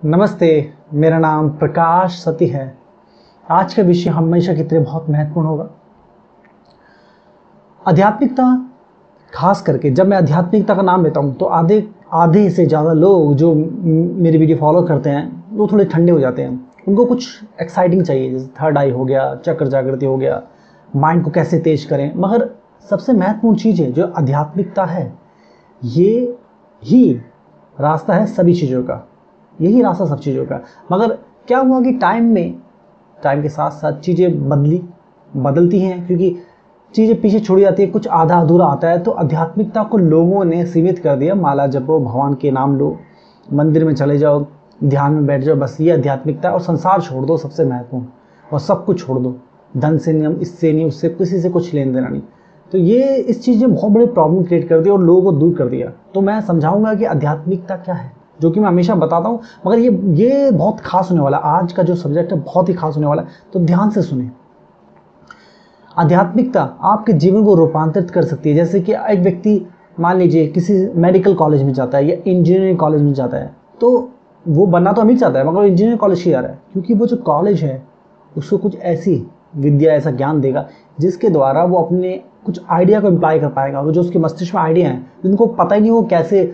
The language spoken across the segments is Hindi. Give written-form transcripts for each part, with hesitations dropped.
नमस्ते। मेरा नाम प्रकाश सती है। आज का विषय हमेशा की तरह बहुत महत्वपूर्ण होगा। आध्यात्मिकता। खास करके जब मैं आध्यात्मिकता का नाम लेता हूँ तो आधे आधे से ज़्यादा लोग जो मेरी वीडियो फॉलो करते हैं वो थोड़े ठंडे हो जाते हैं। उनको कुछ एक्साइटिंग चाहिए, जैसे थर्ड आई हो गया, चक्र जागृति हो गया, माइंड को कैसे तेज करें। मगर सबसे महत्वपूर्ण चीज़ है जो आध्यात्मिकता है, ये ही रास्ता है सभी चीज़ों का। यही रास्ता सब चीज़ों का। मगर क्या हुआ कि टाइम के साथ साथ चीज़ें बदलती हैं, क्योंकि चीज़ें पीछे छोड़ी जाती है, कुछ आधा अधूरा आता है। तो आध्यात्मिकता को लोगों ने सीमित कर दिया। माला जपो, भगवान के नाम लो, मंदिर में चले जाओ, ध्यान में बैठ जाओ, बस ये आध्यात्मिकता है। और संसार छोड़ दो, सबसे महत्वपूर्ण, और सब कुछ छोड़ दो। धन से नहीं, इससे नहीं, उससे, किसी से कुछ लेन देना नहीं। तो ये इस चीज़ ने बहुत बड़ी प्रॉब्लम क्रिएट कर दी और लोगों को दूर कर दिया। तो मैं समझाऊंगा कि आध्यात्मिकता क्या है, जो कि मैं हमेशा बताता हूँ। मगर ये बहुत खास होने वाला है। आज का जो सब्जेक्ट है बहुत ही खास होने वाला है, तो ध्यान से सुने। आध्यात्मिकता आपके जीवन को रूपांतरित कर सकती है। जैसे कि एक व्यक्ति मान लीजिए किसी मेडिकल कॉलेज में जाता है या इंजीनियरिंग कॉलेज में जाता है, तो वो बनना तो अमीर चाहता है, मगर इंजीनियरिंग कॉलेज ही आ रहा है, क्योंकि वो जो कॉलेज है उसको कुछ ऐसी विद्या, ऐसा ज्ञान देगा जिसके द्वारा वो अपने कुछ आइडिया को इम्प्लाई कर पाएगा। वो जो उसके मस्तिष्क में आइडिया हैं जिनको पता ही नहीं वो कैसे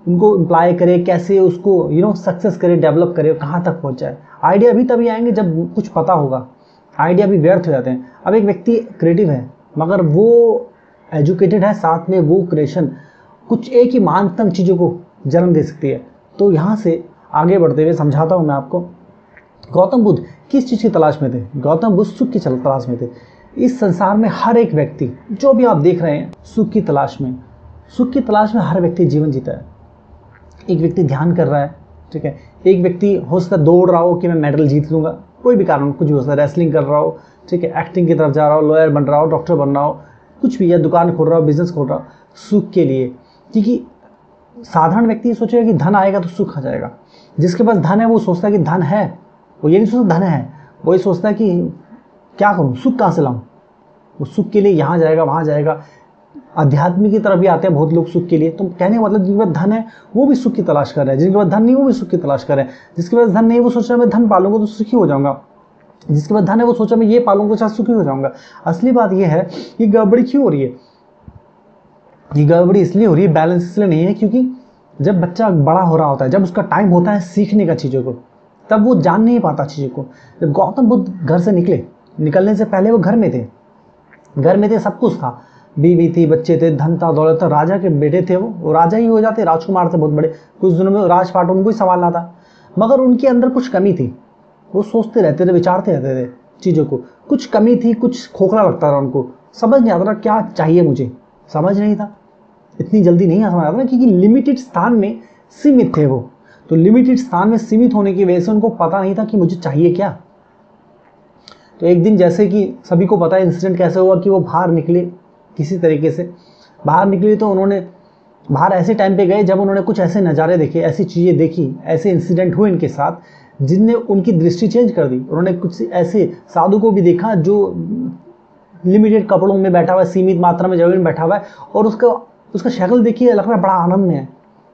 उनको इम्प्लाई करे, कैसे उसको सक्सेस करे, डेवलप करे, कहाँ तक पहुँच जाए। आइडिया भी तभी आएंगे जब कुछ पता होगा। आइडिया भी व्यर्थ हो जाते हैं। अब एक व्यक्ति क्रिएटिव है मगर वो एजुकेटेड है, साथ में वो क्रिएशन कुछ एक ही महानतम चीज़ों को जन्म दे सकती है। तो यहाँ से आगे बढ़ते हुए समझाता हूँ मैं आपको। गौतम बुद्ध किस चीज़ की तलाश में थे? गौतम बुद्ध सुख की तलाश में थे। इस संसार में हर एक व्यक्ति, जो भी आप देख रहे हैं, सुख की तलाश में हर व्यक्ति जीवन जीता है। एक व्यक्ति ध्यान कर रहा है, ठीक है। एक व्यक्ति हो सकता है दौड़ रहा हो कि मैं मेडल जीत लूँगा, कोई भी कारण, कुछ भी हो सकता है, रेसलिंग कर रहा हो, ठीक है, एक्टिंग की तरफ जा रहा हो, लॉयर बन रहा हो, डॉक्टर बन रहा हो, कुछ भी, या दुकान खोल रहा हो, बिजनेस खोल रहा हो, सुख के लिए। क्योंकि साधारण व्यक्ति सोचेगा कि धन आएगा तो सुख आ जाएगा। जिसके पास धन है वो सोचता है कि धन है, वो ये नहीं सोचता धन है, वो ये सोचता है कि क्या करूँ, सुख कहाँ से लाऊँ। वो सुख के लिए यहाँ जाएगा, वहाँ जाएगा। अध्यात्म की तरफ भी आते हैं बहुत लोग सुख के लिए। तो कहने का मतलब जिनके पास धन है वो भी सुख की तलाश कर रहे हैं, जिनके पास धन नहीं वो भी सुख की तलाश कर रहे हैं। जिसके पास धन नहीं वो सोच रहा है मैं धन पालूंगा तो सुखी हो जाऊंगा। जिसके पास धन है वो सोचा मैं ये पालूंगा तो सुखी हो जाऊंगा। असली बात ये है कि गड़बड़ी क्यों हो रही है? ये गड़बड़ी इसलिए हो रही है, बैलेंस इसलिए नहीं है, क्योंकि जब बच्चा बड़ा हो रहा होता है, जब उसका टाइम होता है सीखने का चीज़ों को, तब वो जान नहीं पाता चीज़ों को। जब गौतम बुद्ध घर से निकलने से पहले वो घर में थे, सब कुछ था, बीवी थी, बच्चे थे, धन था, दौलत था, राजा के बेटे थे। वो राजा ही हो जाते, राजकुमार थे बहुत बड़े। कुछ दिनों में राजपाट उनको ही संभालना था। मगर उनके अंदर कुछ कमी थी। वो सोचते रहते थे, विचारते रहते थे चीज़ों को। कुछ कमी थी, कुछ खोखला लगता था उनको, समझ नहीं आता था क्या चाहिए मुझे, समझ नहीं था, इतनी जल्दी नहीं समझ आता था, क्योंकि लिमिटेड स्थान में सीमित थे वो। तो लिमिटेड स्थान में सीमित होने की वजह से उनको पता नहीं था कि मुझे चाहिए क्या। तो एक दिन, जैसे कि सभी को पता है इंसिडेंट कैसे हुआ, कि वो बाहर निकले, किसी तरीके से बाहर निकले। तो उन्होंने बाहर ऐसे टाइम पे गए जब उन्होंने कुछ ऐसे नज़ारे देखे, ऐसी चीज़ें देखी, ऐसे इंसिडेंट हुए इनके साथ जिनने उनकी दृष्टि चेंज कर दी। उन्होंने कुछ ऐसे साधु को भी देखा जो लिमिटेड कपड़ों में बैठा हुआ है, सीमित मात्रा में जमीन में बैठा हुआ है, और उसका शक्ल देखिए, लग रहा है बड़ा आनंद में है।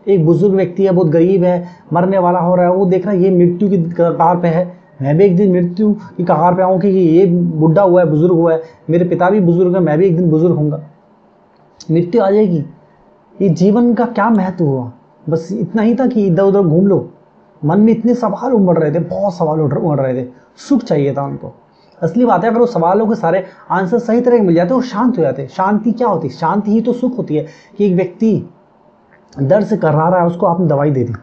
एक बुजुर्ग व्यक्ति है, बहुत गरीब है, मरने वाला हो रहा है, वो देख रहा है ये मृत्यु की कगार पे है, मैं भी एक दिन मृत्यु की कगार पे आऊँ, क्योंकि ये बुढ़ा हुआ है, बुजुर्ग हुआ है, मेरे पिता भी बुजुर्ग है, मैं भी एक दिन बुजुर्ग होऊंगा, मृत्यु आ जाएगी। ये जीवन का क्या महत्व हुआ? बस इतना ही था कि इधर उधर घूम लो। मन में इतने सवाल उमड़ रहे थे, बहुत सवाल उमड़ रहे थे, सुख चाहिए था उनको। असली बात है, अगर वो सवालों के सारे आंसर सही तरह के मिल जाते वो शांत हो जाते। शांति क्या होती है? शांति ही तो सुख होती है। कि एक व्यक्ति दर्द से कर्रा रहा है, उसको आपने दवाई दे दी,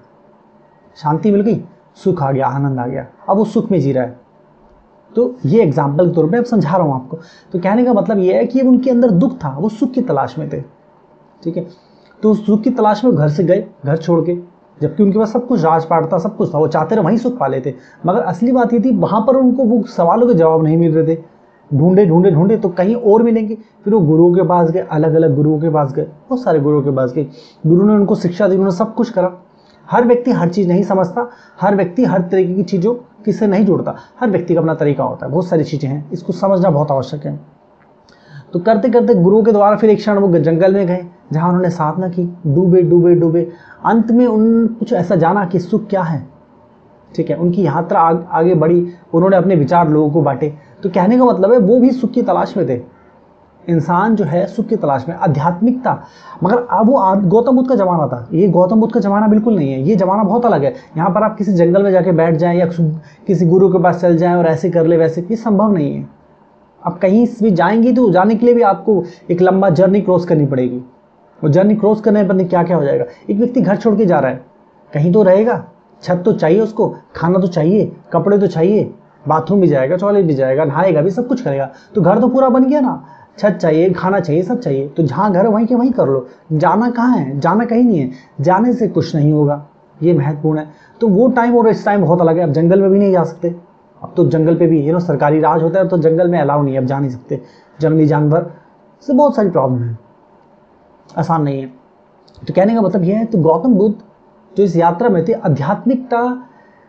शांति मिल गई, सुख आ गया, आनंद आ गया, अब वो सुख में जी रहा है। तो ये एग्जाम्पल के तौर पे अब समझा रहा हूँ आपको। तो कहने का मतलब ये है कि उनके अंदर दुख था, वो सुख की तलाश में थे, ठीक है। तो उस सुख की तलाश में घर से गए, घर छोड़ के, जबकि उनके पास सब कुछ, राजपाट था, सब कुछ था, वो चाहते रहे वहीं सुख पा लेते। मगर असली बात ये थी, वहाँ पर उनको वो सवालों के जवाब नहीं मिल रहे थे। ढूंढे तो कहीं और मिलेंगे। फिर वो गुरुओं के पास गए, अलग अलग गुरुओं के पास गए, बहुत सारे गुरुओं के पास गए। गुरु ने उनको शिक्षा दी, उन्होंने सब कुछ करा। हर व्यक्ति हर चीज़ नहीं समझता, हर व्यक्ति हर तरीके की चीज़ों किससे नहीं जुड़ता, हर व्यक्ति का अपना तरीका होता है। बहुत सारी चीज़ें हैं, इसको समझना बहुत आवश्यक है। तो करते करते गुरुओं के द्वारा फिर एक क्षण वो जंगल में गए, जहाँ उन्होंने साधना की, डूबे। अंत में उन कुछ ऐसा जाना कि सुख क्या है। ठीक है, उनकी यात्रा आगे बढ़ी, उन्होंने अपने विचार लोगों को बांटे। तो कहने का मतलब है वो भी सुख की तलाश में थे। इंसान जो है सुख की तलाश में, आध्यात्मिकता। मगर अब वो गौतम बुद्ध का ज़माना था, ये गौतम बुद्ध का ज़माना बिल्कुल नहीं है, ये ज़माना बहुत अलग है। यहाँ पर आप किसी जंगल में जाके बैठ जाएं या किसी गुरु के पास चल जाएं और ऐसे कर ले वैसे, ये संभव नहीं है। आप कहीं भी जाएंगे तो जाने के लिए भी आपको एक लंबा जर्नी क्रॉस करनी पड़ेगी। वो जर्नी क्रॉस करने पर क्या क्या हो जाएगा। एक व्यक्ति घर छोड़ के जा रहा है, कहीं तो रहेगा, छत तो चाहिए उसको, खाना तो चाहिए, कपड़े तो चाहिए, बाथरूम भी जाएगा, टॉयलेट भी जाएगा, नहाएगा भी, सब कुछ करेगा। तो घर तो पूरा बन गया ना, छत चाहिए, खाना चाहिए, सब चाहिए। तो जहाँ घर है वहीं के वहीं कर लो। जाना कहाँ है? जाना कहीं नहीं है, जाने से कुछ नहीं होगा, ये महत्वपूर्ण है। तो वो टाइम और इस टाइम बहुत अलग है। अब जंगल में भी नहीं जा सकते, अब तो जंगल पे भी सरकारी राज होता है, तो जंगल में अलाउ नहीं है, अब जा नहीं सकते। जंगली जानवर से बहुत सारी प्रॉब्लम है, आसान नहीं है। तो कहने का मतलब यह है, तो गौतम बुद्ध जो इस यात्रा में थे, आध्यात्मिकता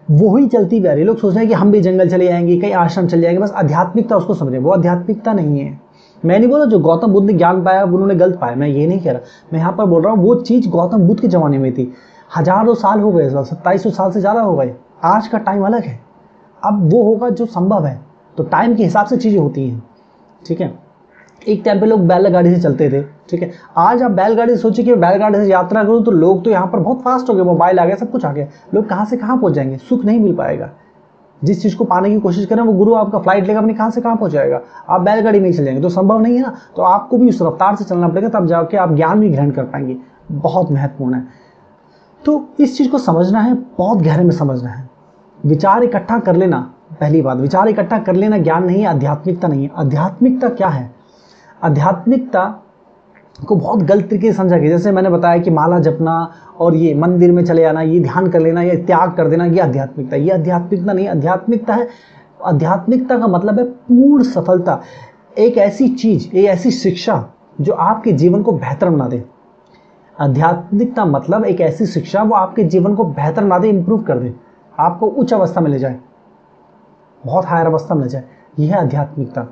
वो ही चलती भी आ रही है। लोग सोच रहे हैं कि हम भी जंगल चले जाएंगे, कई आश्रम चले जाएंगे, बस आध्यात्मिकता उसको समझे, वो आध्यात्मिकता नहीं है। मैं नहीं बोला जो गौतम बुद्ध ने ज्ञान पाया उन्होंने गलत पाया, मैं ये नहीं कह रहा। मैं यहाँ पर बोल रहा हूँ वो चीज़ गौतम बुद्ध के ज़माने में थी, हज़ारों साल हो गए, 2700 साल से ज़्यादा हो गए। आज का टाइम अलग है, अब वो होगा जो संभव है। तो टाइम के हिसाब से चीज़ें होती हैं, ठीक है। एक टाइम पे लोग बैलगाड़ी से चलते थे, ठीक है। आज आप बैलगाड़ी से सोचिए कि बैलगाड़ी से यात्रा करो तो लोग तो यहाँ पर बहुत फास्ट हो गए, मोबाइल आ गया, सब कुछ आ गया, लोग कहाँ से कहाँ पहुँच जाएंगे, सुख नहीं मिल पाएगा। जिस चीज़ को पाने की कोशिश करें वो गुरु आपका फ्लाइट लेकर अपनी कहाँ से कहाँ पहुँचाएगा, आप बैलगाड़ी में ही चल जाएंगे तो संभव नहीं है ना। तो आपको भी उस रफ्तार से चलना पड़ेगा, तब जाके आप ज्ञान भी ग्रहण कर पाएंगे। बहुत महत्वपूर्ण है। तो इस चीज़ को समझना है, बहुत गहरे में समझना है। विचार इकट्ठा कर लेना, पहली बात, विचार इकट्ठा कर लेना ज्ञान नहीं है, आध्यात्मिकता नहीं है। आध्यात्मिकता क्या है? आध्यात्मिकता को बहुत गलत तरीके से समझा गया। जैसे मैंने बताया कि माला जपना और ये मंदिर में चले जाना, ये ध्यान कर लेना, ये त्याग कर देना, ये आध्यात्मिकता। ये आध्यात्मिकता नहीं, आध्यात्मिकता है, आध्यात्मिकता का मतलब है पूर्ण सफलता। एक ऐसी चीज, एक ऐसी शिक्षा जो आपके जीवन को बेहतर बना दे। आध्यात्मिकता मतलब एक ऐसी शिक्षा वो आपके जीवन को बेहतर बना दे, इंप्रूव कर दे, आपको उच्च अवस्था में ले जाए, बहुत हायर अवस्था में ले जाए। यह है आध्यात्मिकता,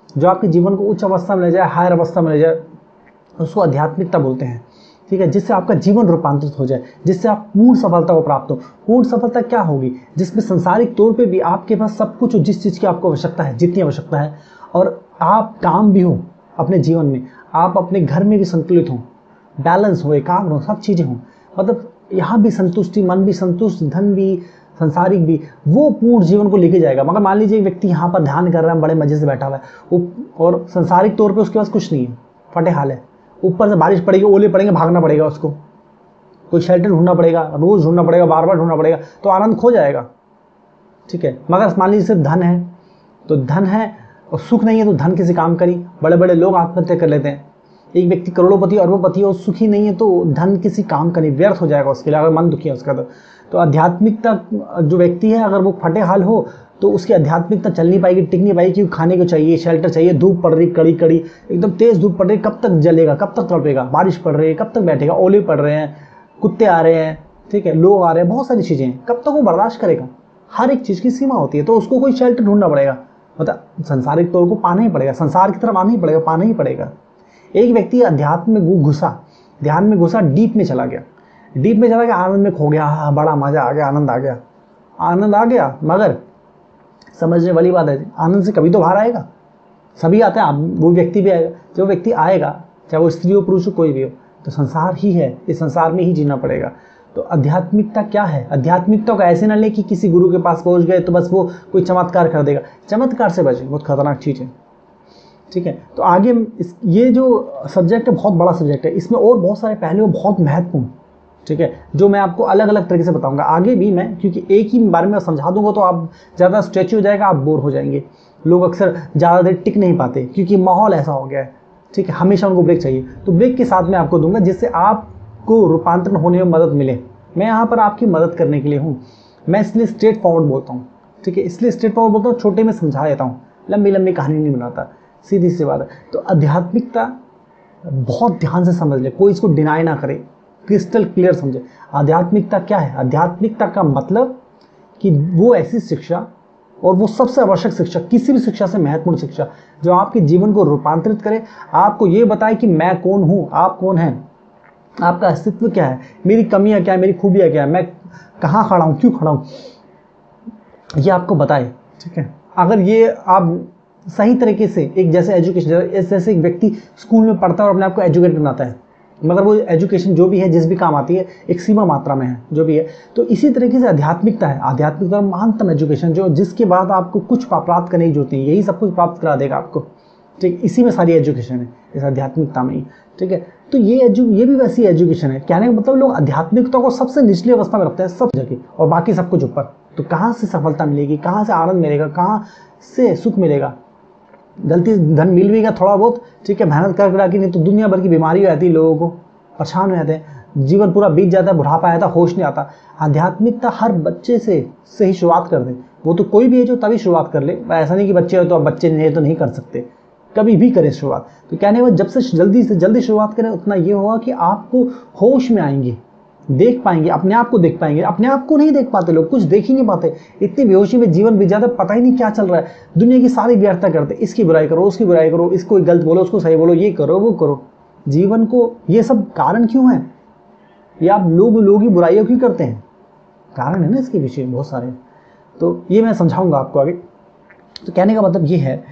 जो आपके जीवन को उच्च अवस्था में ले जाए, हायर अवस्था में ले जाए, उसको आध्यात्मिकता बोलते हैं, ठीक है। जिससे आपका जीवन रूपांतरित हो जाए, जिससे आप पूर्ण सफलता को प्राप्त हो। पूर्ण सफलता क्या होगी? जिसमें संसारिक तौर पे भी आपके पास सब कुछ हो, जिस चीज़ की आपको आवश्यकता है, जितनी आवश्यकता है, और आप काम भी हो अपने जीवन में, आप अपने घर में भी संतुलित हो, बैलेंस हो, एकाग्र हो, सब चीज़ें हों, मतलब यहाँ भी संतुष्टि, मन भी संतुष्ट, धन भी, संसारिक भी, वो पूर्ण जीवन को लेके जाएगा। मगर मान लीजिए एक व्यक्ति यहाँ पर ध्यान कर रहा है, बड़े मजे से बैठा हुआ है, और संसारिक तौर पे उसके पास कुछ नहीं है, फटे हाल है, ऊपर से बारिश पड़ेगी, ओले पड़ेंगे, भागना पड़ेगा उसको, कोई शेल्टर ढूंढना पड़ेगा, रोज ढूंढना पड़ेगा, बार बार ढूंढना पड़ेगा, तो आनंद खो जाएगा, ठीक है। मगर मान लीजिए सिर्फ धन है, तो धन है और सुख नहीं है, तो धन किसी काम करी। बड़े बड़े लोग आत्महत्या कर लेते हैं। एक व्यक्ति करोड़पति अरबपति और सुखी नहीं है, तो धन किसी काम का नहीं, व्यर्थ हो जाएगा उसके लिए, अगर मन दुखी है उसका। तो आध्यात्मिकता जो व्यक्ति है, अगर वो फटे हाल हो तो उसकी आध्यात्मिकता चल नहीं पाएगी, टिक नहीं पाएगी, क्योंकि खाने को चाहिए, शेल्टर चाहिए, धूप पड़ रही, कड़ी कड़ी एकदम तेज धूप पड़ रही, कब तक जलेगा, कब तक तड़पेगा, बारिश पड़ रही है, कब तक बैठेगा, ओले पड़ रहे हैं, कुत्ते आ रहे हैं, ठीक है, लोग आ रहे हैं, बहुत सारी चीज़ें हैं, कब तक वो बर्दाश्त करेगा। हर एक चीज़ की सीमा होती है, तो उसको कोई शेल्टर ढूंढना पड़ेगा, मतलब संसारिक तौर को पाना ही पड़ेगा, संसार की तरफ आना ही पड़ेगा, पाना ही पड़ेगा। एक व्यक्ति अध्यात्म में घुसा, ध्यान में घुसा, डीप में चला गया, डीप में चला गया, आनंद में खो गया, बड़ा मजा आ गया, आनंद आ गया, आनंद आ गया। मगर समझने वाली बात है, आनंद से कभी तो बाहर आएगा, सभी आते हैं, वो व्यक्ति भी आएगा। जो व्यक्ति आएगा, चाहे वो स्त्री हो पुरुष हो कोई भी हो, तो संसार ही है, इस संसार में ही जीना पड़ेगा। तो आध्यात्मिकता क्या है? आध्यात्मिकता को ऐसे ना ले कि किसी गुरु के पास पहुंच गए तो बस वो कोई चमत्कार कर देगा। चमत्कार से बचें, बहुत खतरनाक चीज़ है, ठीक है। तो आगे ये जो सब्जेक्ट है बहुत बड़ा सब्जेक्ट है, इसमें और बहुत सारे पहलू हैं, बहुत महत्वपूर्ण, ठीक है, जो मैं आपको अलग अलग तरीके से बताऊंगा आगे भी मैं, क्योंकि एक ही बारे में समझा दूंगा तो आप ज़्यादा स्ट्रेच हो जाएगा, आप बोर हो जाएंगे। लोग अक्सर ज़्यादा देर टिक नहीं पाते क्योंकि माहौल ऐसा हो गया है, ठीक है, हमेशा उनको ब्रेक चाहिए। तो ब्रेक के साथ मैं आपको दूंगा जिससे आपको रूपांतरण होने में मदद मिले। मैं यहाँ पर आपकी मदद करने के लिए हूँ, मैं इसलिए स्ट्रेट फॉरवर्ड बोलता हूँ, ठीक है, इसलिए स्ट्रेट फॉरवर्ड बोलता हूँ, छोटे में समझा देता हूँ, लंबी लंबी कहानी नहीं बनाता, सीधी सी बात है। तो आध्यात्मिकता बहुत ध्यान से समझ ले, कोई इसको डिनाई ना करे, क्रिस्टल क्लियर समझे। आध्यात्मिकता क्या है? आध्यात्मिकता का मतलब कि वो ऐसी शिक्षा, और वो सबसे आवश्यक शिक्षा, किसी भी शिक्षा से महत्वपूर्ण शिक्षा, जो आपके जीवन को रूपांतरित करे, आपको ये बताए कि मैं कौन हूँ, आप कौन हैं, आपका अस्तित्व क्या है, मेरी कमियाँ क्या है, मेरी खूबियाँ क्या है, मैं कहाँ खड़ा हूँ, क्यों खड़ा हूँ, ये आपको बताए, ठीक है। अगर ये आप सही तरीके से एक जैसे एजुकेशन, जैसे एक व्यक्ति स्कूल में पढ़ता है और अपने आप को एजुकेट बनाता है, मगर वो एजुकेशन जो भी है जिस भी काम आती है एक सीमा मात्रा में है जो भी है, तो इसी तरीके से आध्यात्मिकता है। आध्यात्मिकता महानतम एजुकेशन जो जिसके बाद आपको कुछ प्राप्त करने की जरूरत नहीं, यही सब कुछ प्राप्त करा देगा आपको, ठीक। इसी में सारी एजुकेशन है, इस आध्यात्मिकता में ही, ठीक है। तो ये भी वैसी एजुकेशन है। कहने का मतलब लोग आध्यात्मिकता को सबसे निचली अवस्था में रखते हैं सब जगह, और बाकी सब कुछ ऊपर। तो कहाँ से सफलता मिलेगी, कहाँ से आनंद मिलेगा, कहाँ से सुख मिलेगा? गलती धन मिल भी गया थोड़ा बहुत, ठीक है, मेहनत कर के, नहीं तो दुनिया भर की बीमारी हो जाती है, लोगों को परेशान हो जाते हैं, जीवन पूरा बीत जाता है, बुढ़ापा आता है, होश नहीं आता। आध्यात्मिकता हर बच्चे से ही शुरुआत कर दे, वो तो कोई भी है जो तभी शुरुआत कर ले। ऐसा नहीं कि बच्चे हो तो अब बच्चे नहीं तो नहीं कर सकते, कभी भी करें शुरुआत। तो कहने का जब से जल्दी शुरुआत करें उतना ये होगा कि आपको होश में आएंगे, देख पाएंगे, अपने आप को देख पाएंगे। अपने आप को नहीं देख पाते लोग, कुछ देख ही नहीं पाते, इतनी बेहोशी में जीवन बीत जाता है, पता ही नहीं क्या चल रहा है। दुनिया की सारी व्यर्थता करते, इसकी बुराई करो, उसकी बुराई करो, इसको गलत बोलो, उसको सही बोलो, ये करो वो करो। जीवन को ये सब कारण क्यों है? ये आप लोग ही बुराइयां क्यों करते हैं? कारण है ना इसके पीछे बहुत सारे। तो ये मैं समझाऊंगा आपको आगे। तो कहने का मतलब ये है,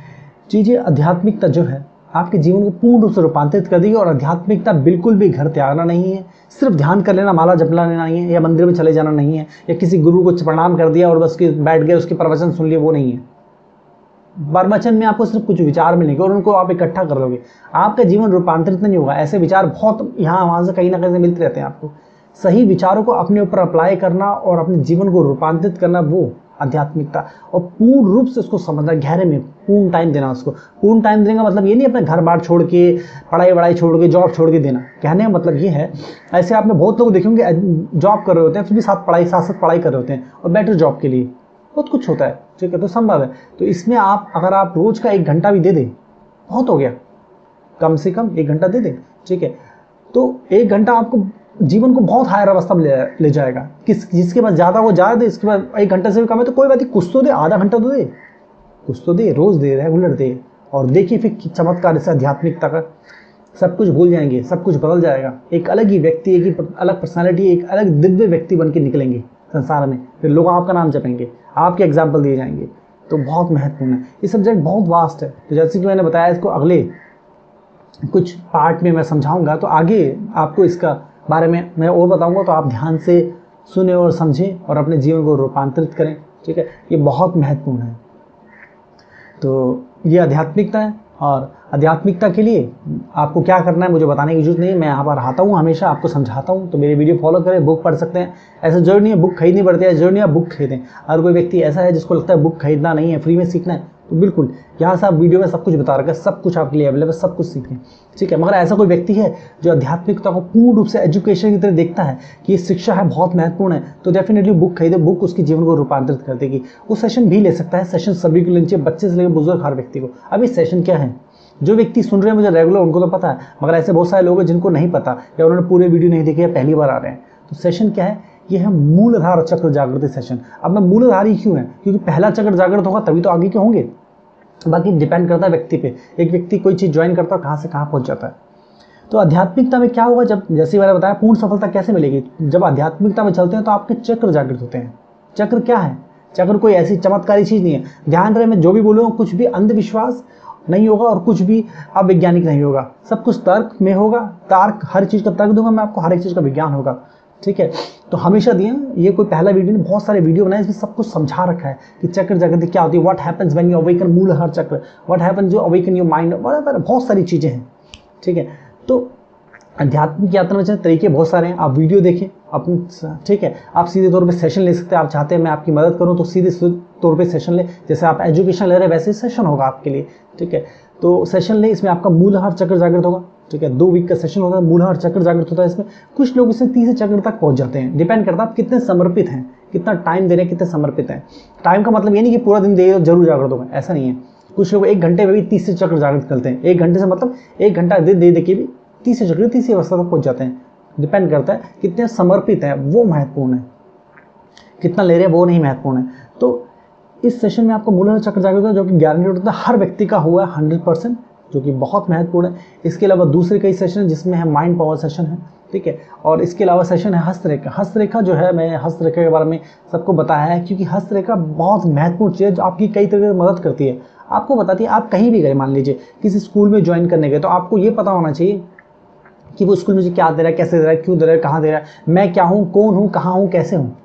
चीजें आध्यात्मिकता जो है आपके जीवन को पूर्ण रूप से रूपांतरित कर देगी। और आध्यात्मिकता बिल्कुल भी घर त्यागना नहीं है, सिर्फ ध्यान कर लेना, माला जपना नहीं है, या मंदिर में चले जाना नहीं है, या किसी गुरु को प्रणाम कर दिया और बस बैठ गए उसके प्रवचन सुन लिए, वो नहीं है। प्रवचन में आपको सिर्फ कुछ विचार मिलेंगे और उनको आप इकट्ठा कर लोगे, आपका जीवन रूपांतरित नहीं होगा। ऐसे विचार बहुत यहाँ वहाँ से कहीं ना कहीं से मिलते रहते हैं आपको। सही विचारों को अपने ऊपर अप्लाई करना और अपने जीवन को रूपांतरित करना, वो आध्यात्मिकता। और पूर्ण रूप से उसको समझना, गहरे में पूर्ण टाइम देना उसको। पूर्ण टाइम देने का मतलब ये नहीं अपने घर बार छोड़ के, पढ़ाई छोड़ के, जॉब छोड़ के देना। कहने का मतलब ये है, ऐसे आपने बहुत लोग देखेंगे जॉब कर रहे होते हैं, फिर भी साथ साथ पढ़ाई कर रहे होते हैं और बेटर जॉब के लिए, बहुत कुछ होता है, ठीक है। तो संभव है। तो इसमें आप अगर आप रोज का 1 घंटा भी दे दें, बहुत हो गया, कम से कम 1 घंटा दे दें, ठीक है। तो 1 घंटा आपको जीवन को बहुत हायर अवस्था में ले जाएगा। जिसके पास ज्यादा वो ज्यादा दे, इसके पास 1 घंटे से भी कम है तो कोई बात नहीं, कुछ तो दे, आधा घंटा तो दे, कुछ तो दे, रोज दे, रेगुलर दे। और देखिए फिर चमत्कार इस आध्यात्मिकता का, सब कुछ भूल जाएंगे, सब कुछ बदल जाएगा। एक अलग ही व्यक्ति, एक ही अलग पर्सनैलिटी, एक अलग दिव्य व्यक्ति बन के निकलेंगे संसार में। फिर लोग आपका नाम जपेंगे, आपके एग्जाम्पल दिए जाएंगे। तो बहुत महत्वपूर्ण है, ये सब्जेक्ट बहुत वास्ट है। तो जैसे कि मैंने बताया, इसको अगले कुछ पार्ट में मैं समझाऊंगा, तो आगे आपको इसका बारे में मैं और बताऊंगा। तो आप ध्यान से सुने और समझें और अपने जीवन को रूपांतरित करें, ठीक है। ये बहुत महत्वपूर्ण है। तो ये आध्यात्मिकता है, और आध्यात्मिकता के लिए आपको क्या करना है मुझे बताने की जरूरत नहीं है। मैं यहाँ पर आता हूँ, हमेशा आपको समझाता हूँ। तो मेरे वीडियो फॉलो करें, बुक पढ़ सकते हैं। ऐसा जरूरी नहीं है बुक खरीदनी पड़ती है, जरूरी नहीं है बुक खरीदें। अगर कोई व्यक्ति ऐसा है जिसको लगता है बुक खरीदना नहीं है, फ्री में सीखना है, तो बिल्कुल यहाँ से आप वीडियो में सब कुछ बता रखा है, सब कुछ आपके लिए अवेलेबल, सब कुछ सीखें, ठीक है। मगर ऐसा कोई व्यक्ति है जो आध्यात्मिकता को पूर्ण रूप से एजुकेशन की तरह देखता है कि ये शिक्षा है, बहुत महत्वपूर्ण है, तो डेफिनेटली बुक खरीदे। बुक उसके जीवन को रूपांतरित कर देगी। वो सेशन भी ले सकता है, सेशन सभी को लेना चाहिए, बच्चे से लेकर बुजुर्ग हर व्यक्ति को। अभी सेशन क्या है, जो व्यक्ति सुन रहे हैं मुझे रेगुलर, उनको तो पता है, मगर ऐसे बहुत सारे लोग हैं जिनको नहीं पता, या उन्होंने पूरे वीडियो नहीं देखे, पहली बार आ रहे हैं। तो सेशन क्या है, ये है मूलाधार चक्र जागृति सेशन। अब मैं मूलाधार ही क्यों है, क्योंकि पहला चक्र जागृत होगा तभी तो आगे के होंगे। बाकी डिपेंड करता है व्यक्ति पे, एक व्यक्ति कोई चीज ज्वाइन करता है कहाँ से कहाँ पहुंच जाता है। तो आध्यात्मिकता में क्या होगा, जब जैसे मैंने बताया पूर्ण सफलता कैसे मिलेगी, जब आध्यात्मिकता में चलते हैं तो आपके चक्र जागृत होते हैं। चक्र क्या है, चक्र कोई ऐसी चमत्कारी चीज नहीं है। ध्यान रहे मैं जो भी बोलूँ कुछ भी अंधविश्वास नहीं होगा और कुछ भी अवैज्ञानिक नहीं होगा, सब कुछ तर्क में होगा। तर्क, हर चीज का तर्क दूंगा मैं आपको, हर एक चीज का विज्ञान होगा, ठीक है। तो हमेशा दिए, ये कोई पहला वीडियो नहीं, बहुत सारे वीडियो बनाए, इसमें सब कुछ समझा रखा है कि चक्र जागृति क्या होती है, what happens when you awaken मूलाधार चक्र, व्हाट हैपेंस जो अवेकन योर माइंड, बहुत सारी चीजें हैं, ठीक है। तो आध्यात्मिक यात्रा में तरीके बहुत सारे हैं, आप वीडियो देखें अपनी, ठीक है। आप सीधे तौर पे सेशन ले सकते हैं, आप चाहते हैं मैं आपकी मदद करूं तो सीधे तौर पे सेशन ले, जैसे आप एजुकेशन ले रहे हैं वैसे सेशन होगा आपके लिए, ठीक है। तो सेशन ले, इसमें आपका मूलाधार चक्र जागृत होगा, ठीक है। 2 वीक का सेशन होता है, मूलाधार चक्र जागृत होता है। इसमें कुछ लोग इससे 30 चक्र तक पहुंच जाते हैं, डिपेंड करता है आप कितने समर्पित हैं, कितना टाइम दे रहे हैं, कितने समर्पित हैं। टाइम का मतलब ये नहीं कि पूरा दिन दे जरूर जागृत होगा, ऐसा नहीं है। कुछ लोग 1 घंटे में भी 30 चक्र जागृत करते हैं। 1 घंटे से मतलब 1 घंटा दे के भी 30 चक्र, 30 अवस्था तक पहुंच जाते हैं। डिपेंड करता है कितने समर्पित है, वो महत्वपूर्ण है, कितना ले रहे हैं वो नहीं महत्वपूर्ण है। तो इस सेशन में आपको मूलाधार चक्र जागृत होता है, जो कि गारंटी होता है हर व्यक्ति का हुआ है 100%, जो कि बहुत महत्वपूर्ण है। इसके अलावा दूसरे कई सेशन है जिसमें है माइंड पावर सेशन है, ठीक है। और इसके अलावा सेशन है हस्तरेखा। हस्तरेखा जो है, मैं हस्तरेखा के बारे में सबको बताया है, क्योंकि हस्तरेखा बहुत महत्वपूर्ण चीज़ है जो आपकी कई तरह से मदद करती है। आपको बताती है, आप कहीं भी गए, मान लीजिए किसी स्कूल में ज्वाइन करने गए, तो आपको ये पता होना चाहिए कि वो स्कूल मुझे क्या दे रहा है, कैसे दे रहा है, क्यों दे रहा है, कहाँ दे रहा है, मैं क्या हूँ, कौन हूँ, कहाँ हूँ, कैसे हूँ।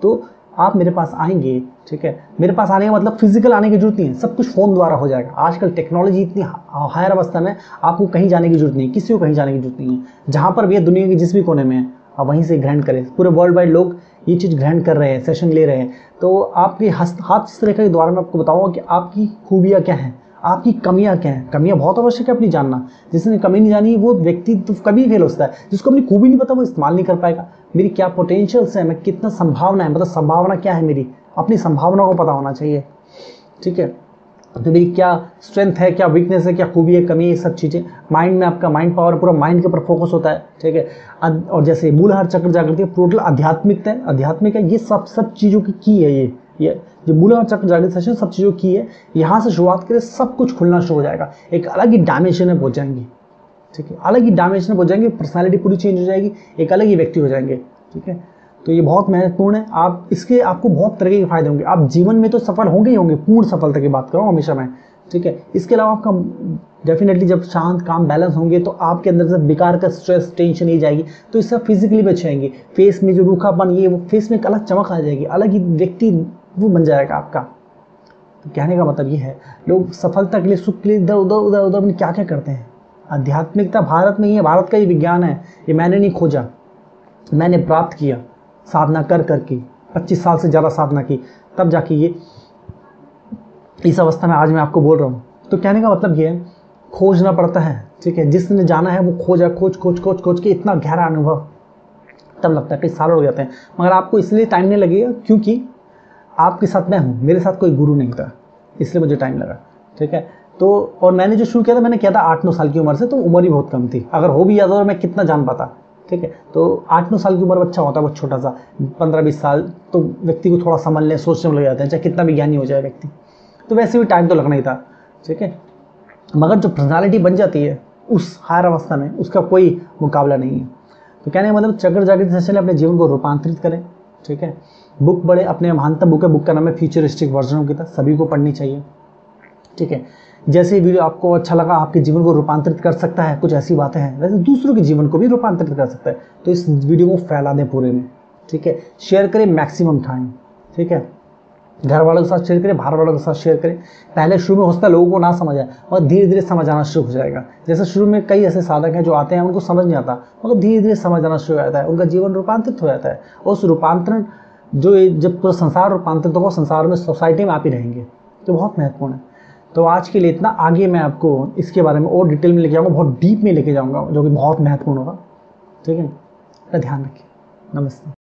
तो आप मेरे पास आएंगे, ठीक है। मेरे पास आने का मतलब फिजिकल आने की जरूरत नहीं है, सब कुछ फ़ोन द्वारा हो जाएगा। आजकल टेक्नोलॉजी इतनी हायर अवस्था में, आपको कहीं जाने की जरूरत नहीं है, किसी को कहीं जाने की जरूरत नहीं है। जहाँ पर भी है, दुनिया के जिस भी कोने में है, आप वहीं से ग्रहण करें। पूरे वर्ल्ड वाइड लोग ये चीज़ ग्रहण कर रहे हैं, सेशन ले रहे हैं। तो आपके हस्तरेखा के द्वारा मैं आपको बताऊँगा कि आपकी खूबियाँ क्या हैं, आपकी कमियां क्या हैं। कमियां बहुत आवश्यक है अपनी जानना। जिसने कमी नहीं जानी वो व्यक्ति तो कभी फेल होता है। जिसको अपनी खूबी नहीं पता वो इस्तेमाल नहीं कर पाएगा। मेरी क्या पोटेंशियल्स है, मैं कितना संभावना है, मतलब संभावना क्या है मेरी, अपनी संभावना को पता होना चाहिए, ठीक है। तो मेरी क्या स्ट्रेंथ है, क्या वीकनेस है, क्या खूबी है, कमी है, ये सब चीज़ें। माइंड में आपका माइंड पावर पूरा माइंड के ऊपर फोकस होता है, ठीक है। और जैसे मूलाधार चक्र जागृति टोटल आध्यात्मिकता है, आध्यात्मिक है, ये सब चीज़ों की है। ये जो मूलाधार चक्र जागृत सेशन सब चीज़ों की है। यहाँ से शुरुआत करें, सब कुछ खुलना शुरू हो जाएगा, एक अलग ही डायमेंशन में पहुँच जाएंगे, ठीक है। अलग ही डायमेंशन में पहुँच जाएंगे, पर्सनालिटी पूरी चेंज हो जाएगी, एक अलग ही व्यक्ति हो जाएंगे, ठीक है। तो ये बहुत महत्वपूर्ण है। आपको बहुत तरह के फायदे होंगे। आप जीवन में तो सफल होंगे ही होंगे, पूर्ण सफलता की बात कर रहा हूँ हमेशा मैं, ठीक है। इसके अलावा आपका डेफिनेटली जब शांत काम बैलेंस होंगे तो आपके अंदर से बेकार का स्ट्रेस टेंशन नहीं जाएगी, तो इससे फिजिकली भी अच्छे आएंगे। फेस में जो रूखापन, ये वो फेस में एक अलग चमक आ जाएगी, अलग ही व्यक्ति वो बन जाएगा आपका। तो कहने का मतलब ये है, लोग सफलता के लिए, सुख के लिए इधर उधर क्या क्या करते हैं। आध्यात्मिकता भारत में ही है, भारत का ये विज्ञान है। ये मैंने नहीं खोजा, मैंने प्राप्त किया साधना कर करके। 25 साल से ज़्यादा साधना की, तब जाके ये इस अवस्था में आज मैं आपको बोल रहा हूँ। तो कहने का मतलब ये है, खोजना पड़ता है, ठीक है। जिसने जाना है वो खोज के इतना गहरा अनुभव, तब लगता है कई साल हो जाते हैं। मगर आपको इसलिए टाइम नहीं लगेगा क्योंकि आपके साथ मैं हूँ, मेरे साथ कोई गुरु नहीं था, इसलिए मुझे टाइम लगा, ठीक है। तो और मैंने जो शुरू किया था, मैंने किया था 8-9 साल की उम्र से, तो उम्र ही बहुत कम थी। अगर हो भी जाता तो मैं कितना जान पाता, ठीक है। तो 8-9 साल की उम्र बच्चा होता है, बहुत छोटा सा, 15-20 साल तो व्यक्ति को थोड़ा समझने सोचने में लग जाते हैं, चाहे कितना भी ज्ञानी हो जाए व्यक्ति। तो वैसे भी टाइम तो लगना ही था, ठीक है। मगर जो पर्सनालिटी बन जाती है उस हायर अवस्था में, उसका कोई मुकाबला नहीं है। तो कहने का मतलब, चक्र जागृति सेशन अपने जीवन को रूपांतरित करें, ठीक है। बुक पढ़े, अपने महानतम बुक है, बुक का नाम है फ्यूचरिस्टिक वर्जनों की, सभी को पढ़नी चाहिए, ठीक है। जैसे वीडियो आपको अच्छा लगा, आपके जीवन को रूपांतरित कर सकता है, कुछ ऐसी बातें हैं, वैसे दूसरों के जीवन को भी रूपांतरित कर सकता है। तो इस वीडियो को फैला दें पूरे में, ठीक है। शेयर करें मैक्सिमम टाइम, ठीक है। घर वालों के साथ शेयर करें, बाहर वालों के साथ शेयर करें। पहले शुरू में हो सकता है लोगों को ना समझ आए, और धीरे धीरे समझ आना शुरू हो जाएगा। जैसे शुरू में कई ऐसे साधक हैं जो आते हैं, उनको समझ नहीं आता, मगर धीरे धीरे समझ आना शुरू हो जाता है, उनका जीवन रूपांतरित हो जाता है। और उस रूपांतरण जब पूरा संसार रूपांतरित होगा, संसार में, सोसाइटी में आप ही रहेंगे, तो बहुत महत्वपूर्ण है। तो आज के लिए इतना। आगे मैं आपको इसके बारे में और डिटेल में लेके जाऊँगा, बहुत डीप में लेके जाऊँगा, जो कि बहुत महत्वपूर्ण होगा, ठीक है। ध्यान रखिए। नमस्ते।